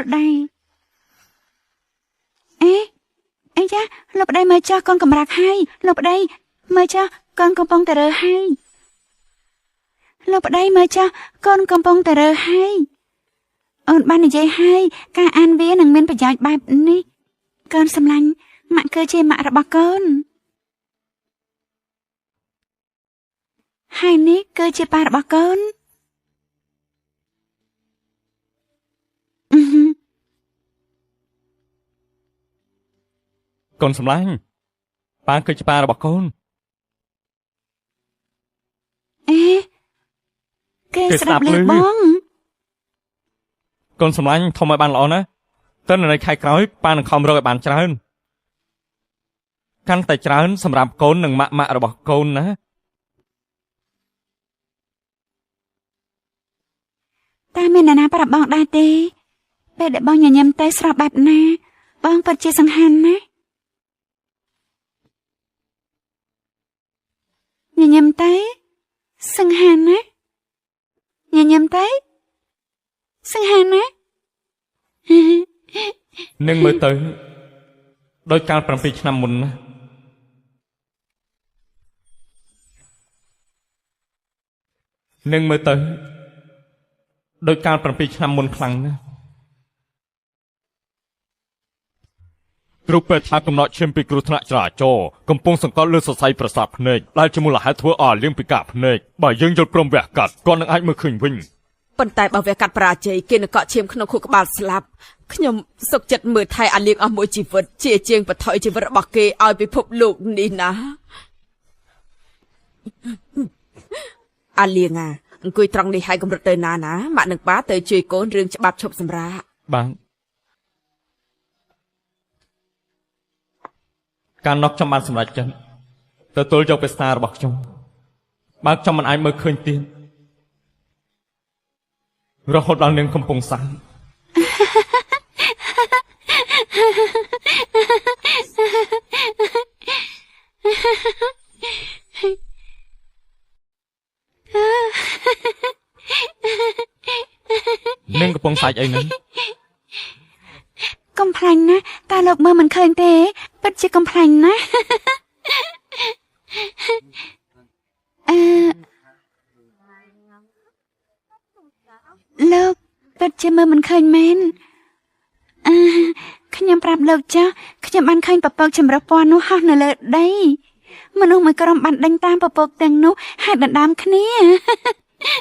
đây. Ê cha, lột đây mời cho con cầm rạc hay. Lột đây mời cho con cầm bông tờ rơ hay. Lột đây mời cho con cầm bông tờ rơ hay. Ban này dây hay, ca an vía nâng miên phải dạy bài ní. Con xâm lanh, mạng cơ chê mạng ra bà con. Hai ní cơ chê bà ra bà con. Con xâm lanh, bà cơ chê bà ra bà con. Ê, kê sạp lược bóng. Con xâm lanh thông ai bàn lọ ná. Tên này khai khói, bà nâng không rồi bàn trơn. Khăn tay trơn xâm rạp con nâng mạ mạ ra bà con ná. Ta mình là bà bóng đa tê. Bé để bóng nhà nhầm tay sạp bạp nà. Bóng bật chê sang hàn ná. Nhà nhầm tay sang hàn ná. Nhà nhầm tay sang hàn ná. Nhưng mới tới đôi cao 7 năm muôn ná. Nhưng mới tới đôi cao 7 năm muôn khăn ná. Trục về thang cầm nọ chêm bị cửu thạ trả cho, cầm pông sẵn có lư sọ sayประสาท ភ្នែក ដែលជាមូលហេតុធ្វើឲ្យលៀងពិការភ្នែក បើយើងយល់ព្រមវះកាត់ គាត់នឹងអាចមើលឃើញវិញ ប៉ុន្តែបើវះកាត់បរាជ័យគេនឹងកក់ឈាមក្នុងខួរក្បាលស្លាប់ខ្ញុំសុខចិត្តមើលថែអាលៀងអស់មួយជីវិតជាជាងបថយជីវិតរបស់គេឲ្យពិភពលោកនេះណាអាលៀងអង្គុយត្រង់នេះឲ្យកម្រិតទៅណាម៉ាក់នឹងប៉ាទៅជួយកូនរឿងច្បាប់ឈប់សម្រាក បាទការណុកខ្ញុំបានសម្រេចចិត្តទទួលយកបេសារបស់ខ្ញុំបើខ្ញុំមិនអាចមើលឃើញទៀតរហូតដល់នាងកំពុងសាំនាងកំពុងសាច់អីហ្នឹង កំ ផ្លាញ់ណាតាលោកមើលមិនឃើញទេពិតជាកំ ផ្លាញ់ណា លោកពិតជាមើលមិនឃើញមែនខ្ញុំប្រាប់លោកចាស់ខ្ញុំបានឃើញពពកចម្រុះពណ៌នោះហោះនៅលើដីមនុស្សមួយក្រុមបានដេញតាមពពកទាំងនោះហើយដណ្ដើមគ្នា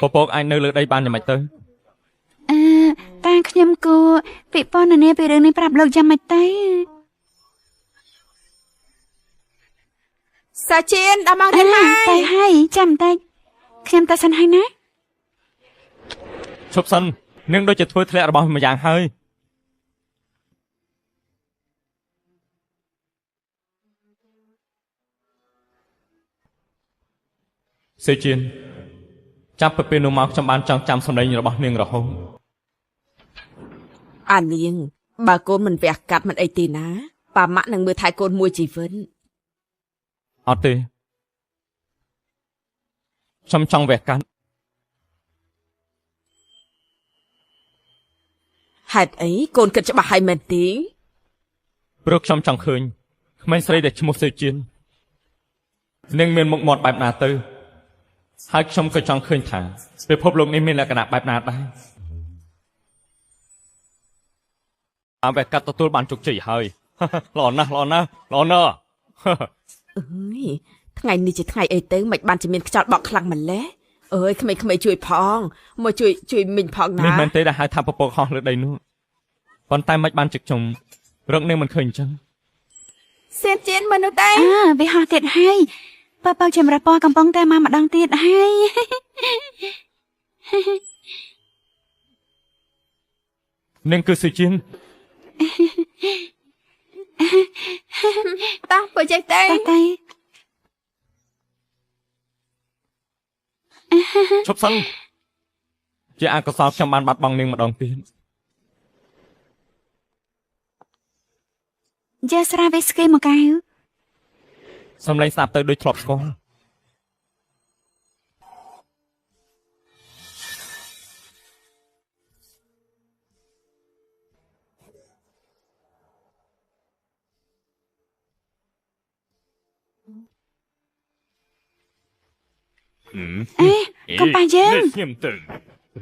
ពពកអាចនៅលើដីបានយ៉ាងម៉េចទៅ តាខ្ញុំគួរពិពណ៌នាពីរឿងនេះប្រាប់លោកយ៉ាងម៉េចទៅ សាជៀនដល់មកទៀតហើយ ទៅហើយចាំតិចខ្ញុំទៅសិនហើយណា ឈប់សិននាងដូចជាធ្វើធ្លាក់របស់មួយយ៉ាងហើយសេជៀនចាប់ពីពេលនោះមកខ្ញុំបានចងចាំសម្លេងរបស់នាងរហូត អាលៀងបើកូនមិនវះកាត់មិនអីទេណាប៉ាម៉ាក់នឹងមើលថែកូនមួយជីវិត អត់ទេខ្ញុំចង់វះកាត់ ហេតុអីកូនគិតច្បាស់ហើយមែនទេ ព្រោះខ្ញុំចង់ឃើញក្មេងស្រីដែលឈ្មោះសេជៀននាងមានមុខមាត់បែបណាទៅហើយខ្ញុំក៏ចង់ឃើញថាពិភពលោកនេះមានលក្ខណៈបែបណាដែរអើវះកាត់ទទួលបានជោគជ័យហើយ ល្អណាស់ល្អណាស់ល្អណាស់ អើយថ្ងៃនេះជាថ្ងៃអីទៅមិនបានជាមានខ្យល់បក់ខ្លាំងម្ល៉េះអើយក្មេងៗជួយផងមកជួយមីងផងណា នេះមែនទេដែលហៅថាពពកហោះលើដីនោះប៉ុន្តែមិនបានជិះខ្ញុំរកនាងមិនឃើញអញ្ចឹង សៀនជៀនមនុស្សតែ វាហោះទៀតហើយពពកចម្រុះពណ៌កំពុងតែមកម្ដងទៀតហើយ នាងគឺសេជៀន តោះបើចេះទៅ ឈប់សិនជាអកុសលខ្ញុំបានបាត់បង់នាងម្ដងទៀត ជាស្រាវិស្គីមកកៅ សំឡេងស្ដាប់ទៅដូចធ្លាប់ស្គាល់ អេកុំប៉ះយើង ស្ងៀមទៅ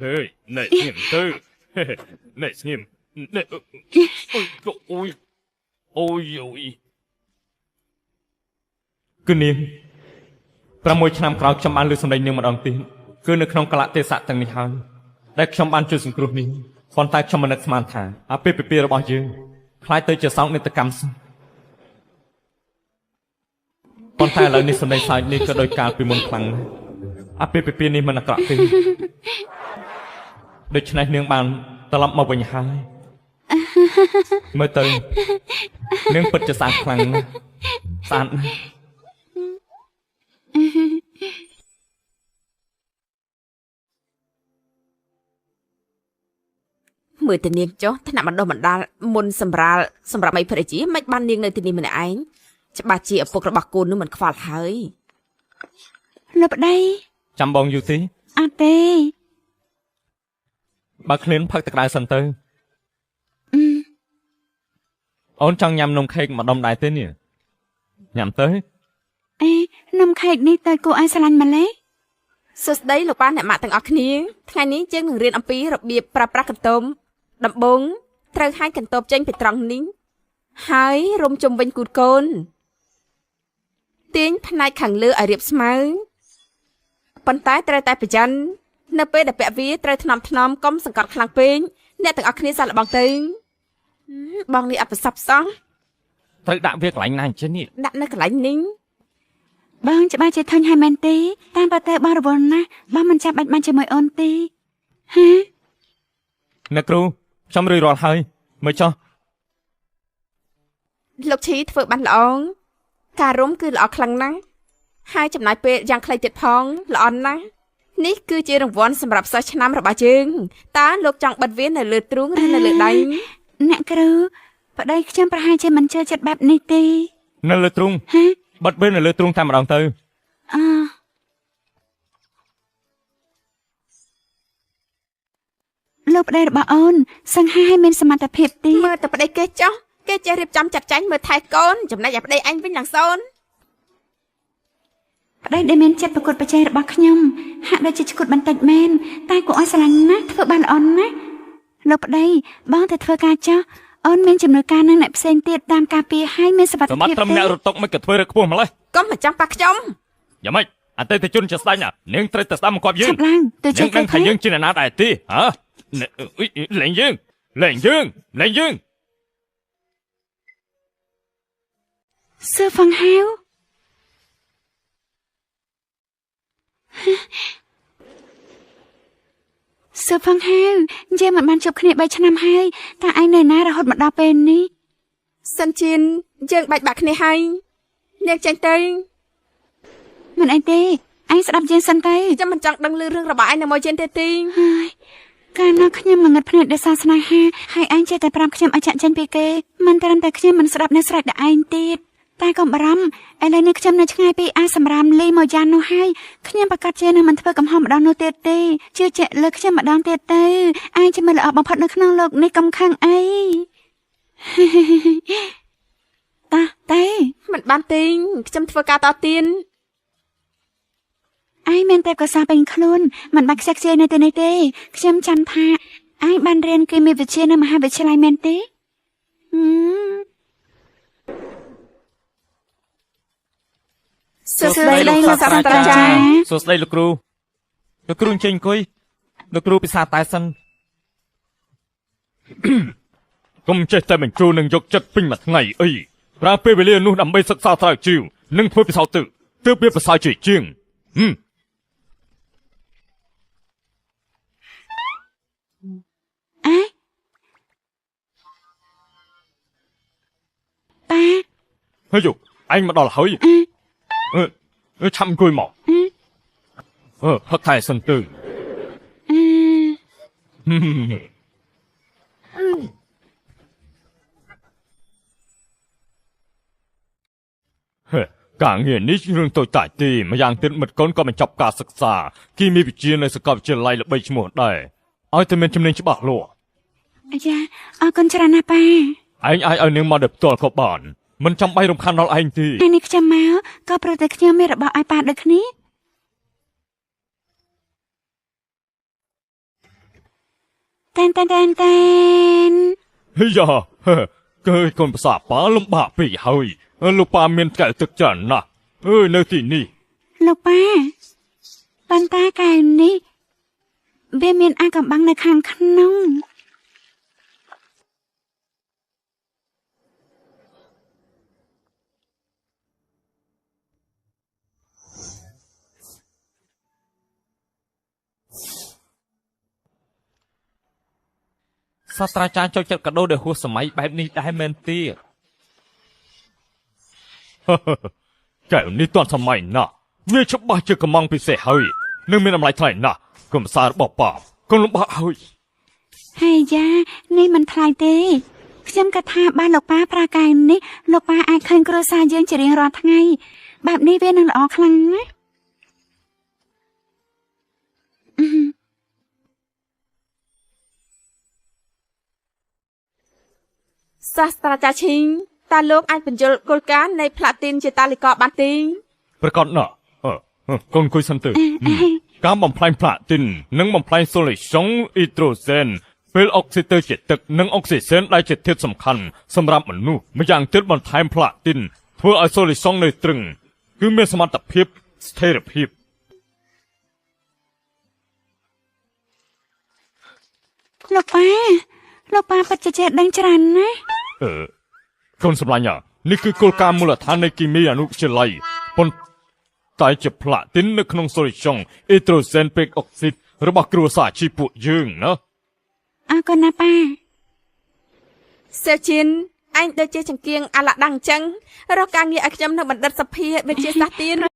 ហើយណែស្ងៀមទៅណែស្ងៀមណែអូយគឺនាង6ឆ្នាំក្រោយខ្ញុំបានលើសម្ដែងនាងម្ដងទៀតគឺនៅក្នុងកលៈទេសៈទាំងនេះហើយដែលខ្ញុំបានជួយសង្គ្រោះនាងប៉ុន្តែខ្ញុំមិននឹកស្មានថាអាពាហ៍ពិពាហ៍របស់យើងคล้ายទៅជាសោកនាដកម្មប៉ុន្តែឥឡូវនេះសម្ដែងសើចនេះក៏ដោយកាលពីមុនខ្លាំងណាស់អាពាហ៍ពិពាហ៍នេះមិនអាក្រក់ទេដូច្នេះនាងបានត្រឡប់មកវិញហើយមើលទៅនាងពិតជាស្អាតខ្លាំងណាស់ស្អាតណាស់មើលទៅនាងចុះថ្នាក់បណ្ដុះបណ្ដាលមុនសម្រាប់អីភរិយាមិនបាននាងនៅទីនេះម្នាក់ឯងច្បាស់ជាឪពុករបស់កូននោះមិនខ្វល់ហើយ លោកប្តី ចាំបងយូទី អត់ទេ បើឃ្លានផឹកទឹកក្តៅសិនទៅអូនចង់ញ៉ាំនំខេកម្ដុំដែរទេនេះញ៉ាំទៅ អេនំខេកនេះទៅគួរឲ្យស្រឡាញ់ម្ល៉េះ សួស្តីលោកប៉ាអ្នកម៉ាក់ទាំងអស់គ្នាថ្ងៃនេះយើងនឹងរៀនអំពីរបៀបប្រើប្រាស់កន្ទោមដំបូងត្រូវហាញកន្ទោមចេញពីត្រង់នេះហើយរុំជុំវិញគូតកូនទាញផ្នែកខាងលើឲ្យរាបស្មើប៉ុន្តែត្រូវតែប្រយ័ត្ននៅពេលដែលពាក់វាត្រូវថ្នមៗកុំសង្កត់ខ្លាំងពេកអ្នកទាំងអស់គ្នាសាកល្បងទៅបងនេះអត់ប្រសពសោះ ត្រូវដាក់វាកន្លែងណាអញ្ចឹងនេះ ដាក់នៅកន្លែងនេះ បងច្បាស់ជាធុញហើយមែនទេតាមប្រទេសបងរវល់ណាស់បងមិនចាំបាច់បានជាមួយអូនទេហ៎ អ្នកគ្រូខ្ញុំរួចរាល់ហើយមើលចុះ លោកឈីធ្វើបានល្អការរុំគឺល្អខ្លាំងណាស់ហើយចំណាយពេលយ៉ាងខ្លីទៀតផងល្អណាស់នេះគឺជារង្វាន់សម្រាប់សិស្សឆ្នាំរបស់យើងតើលោកចង់បិទវានៅលើទ្រូងឬនៅលើដៃ អ្នកគ្រូប្តីខ្ញុំប្រហែលជាមិនជឿចិត្តបែបនេះទេ នៅលើទ្រូង ហ៎ បិទវានៅលើទ្រូងតែម្ដងទៅ អលោកប្តីរបស់អូនសង្ហាឲ្យមានសមត្ថភាពទី មើលតែប្តីគេចោះគេចេះរៀបចំចាត់ចែងមើលថែកូនចំណែកឯប្តីអញវិញឡើងសូន ប្តីដែលមានចិត្តប្រកួតប្រជែងរបស់ខ្ញុំហាក់ដូចជាឈួតបន្តិចមែនតែគួរឲ្យស្រឡាញ់ណាស់ធ្វើបានល្អណាស់លោកប្តីបងទៅធ្វើការចោះអូនមានចំនួនការនឹងអ្នកផ្សេងទៀតតាមការពារឲ្យមានសុវត្ថិ សម្បត្តិ ភាព ត្រឹមអ្នករត់តុកមិនក៏ធ្វើរកខ្ពស់ម្លេះ កុំមកចាំប៉ះខ្ញុំ យ៉ាងម៉េចអតីតជនជាស្ដេចណានាងត្រូវតែស្ដាប់មកគាត់យើង ឆាប់ឡើងទៅ នា ជួយ ងដឹងថាយើងជាអ្នកណាដែរទេហ៎លេងយើង សឺហ្វឹងហាវសឺហ្វឹងហាវយើងមិនបានជួបគ្នា3ឆ្នាំហើយតើឯងនៅណារហូតមកដល់ពេលនេះ សិនជៀនយើងបាច់បាក់គ្នាហើយនាងចេញទៅ មិនអីទេឯងស្ដាប់យើងសិនទៅ ចាំមិនចង់ដឹងរឿងរបស់ឯងនៅមកជិនទេទី ហើយកាលណាខ្ញុំងងឹតភ្នែកដោយសារស្នេហាហើយឯងចេះតែប្រាំខ្ញុំឲ្យចាក់ចេញពីគេមិនត្រឹមតែខ្ញុំមិនស្ដាប់នៅស្រេចដល់ឯងទៀតតែកុំបារម្ភឥឡូវនេះខ្ញុំនៅឆ្ងាយពីអាសម្រាមលីមកយ៉ាងនោះហើយខ្ញុំប្រកាសជានឹងមិនធ្វើកំហុសម្ដងនោះទៀតទេជឿជាក់លើខ្ញុំម្ដងទៀតទៅឯងជាមនុស្សល្អបំផុតនៅក្នុងโลกនេះកំខឹងអី តា មិនបានទេខ្ញុំធ្វើការតទៀន ឯងមានតែកសាពេញខ្លួនមិនបាច់ខ្ជិះខ្ជាយនៅទីនេះទេខ្ញុំចាំថាឯងបានរៀនគីមីវិទ្យានៅមហាវិទ្យាល័យមែនទេសួស្តីលោកសាស្ត្រាចារ្យ សួស្តីលោកគ្រូអញ្ជើញអង្គុយលោកគ្រូពិសាតែសិន កុំចេះតែបញ្ជូននឹងយកចិត្តពេញមួយថ្ងៃអីប្រើពេលវេលានោះដើម្បីសិក្សាស្រាវជ្រាវនិងធ្វើពិសោធន៍ទើបវាប្រសើរជាង តា ហើយយកឯងមកដល់ហើយឆាប់អង្គុយមកផឹកតែសិនទៅការងារនេះរឿងតូចតាចទេម្យ៉ាងទៀតមិត្តកូនក៏បញ្ចប់ការសិក្សាគីមីវិទ្យានៅសាកលវិទ្យាល័យល្បីឈ្មោះដែរឲ្យតែមានចំណេញច្បាស់លាស់ អាយ៉ាអរគុណច្រើនណាស់ប៉ា ឯងអាចឲ្យនាងមកដល់ផ្ទាល់ក៏បានមិនចាំបាច់រំខានដល់ឯងទេ ថ្ងៃនេះខ្ញុំមកក៏ព្រោះតែខ្ញុំមានរបស់ឲ្យប៉ាដូចគ្នា តែន ហីយ៉ាកើកូនប្រសាប៉ាលំបាកពេកហើយលោកប៉ាមានកែទឹកច្រើនណាស់នៅទីនេះ លោកប៉ាប៉ុន្តែកែវនេះវាមានអាកំបាំងនៅខាងក្នុងសាស្ត្រាចារ្យចូលចិត្តកាដូដែលហួសសម័យបែបនេះដែរមែនទេកែវនេះទាន់សម័យណាស់វាច្បាស់ជាកំងពិសេសហើយនឹងមានតម្លៃថ្លៃណាស់គុំសាររបស់ប៉ាកូនលំបាកហើយ ហើយយ៉ានេះមិនថ្លៃទេខ្ញុំគិតថាបានលោកប៉ាប្រើកែវនេះលោកប៉ាអាចឃើញគ្រួសារយើងជារៀងរាល់ថ្ងៃបែបនេះវានឹងល្អខ្លាំងណាស់សាស្ត្រាចារ្យឈីងតើលោកអាចបញ្យល់គោលការណ៍នៃផ្លាទីនជាតាលីកបានទេ ប្រកាសណាស់កូនគួយសិនទៅការបំផ្លាញផ្លាទីននិងបំផ្លាញសូលីសុងអ៊ីត្រូសែនពេលអុកស៊ីតជាទឹកនិងអុកស៊ីសែនដែលជាធាតុសំខាន់សម្រាប់មនុស្សម្យ៉ាងទៀតបន្ថែមផ្លាទីនធ្វើឲ្យសូលីសុងនៅទ្រឹងគឺមានសមត្ថភាពស្ថិរភាព លោកប៉ាពិតជាចេះដឹងច្រើនណាស់ កូនសម្លាញ់នេះគឺគោលការណ៍មូលដ្ឋាននៃគីមីអនុវិទ្យាល័យប៉ុន្តែជាផ្លាទីននៅក្នុងសូលីសុងអ៊ីត្រូសែនពេកអុកស៊ីតរបស់គ្រួសារជីពួកយើងណា អរគុណណាប៉ា សេជិនឯងដូចជាចង្គៀងអាឡាដាំងអញ្ចឹងរកការងារឲ្យខ្ញុំនៅបណ្ឌិតសភាវិទ្យាសាស្ត្រទៀត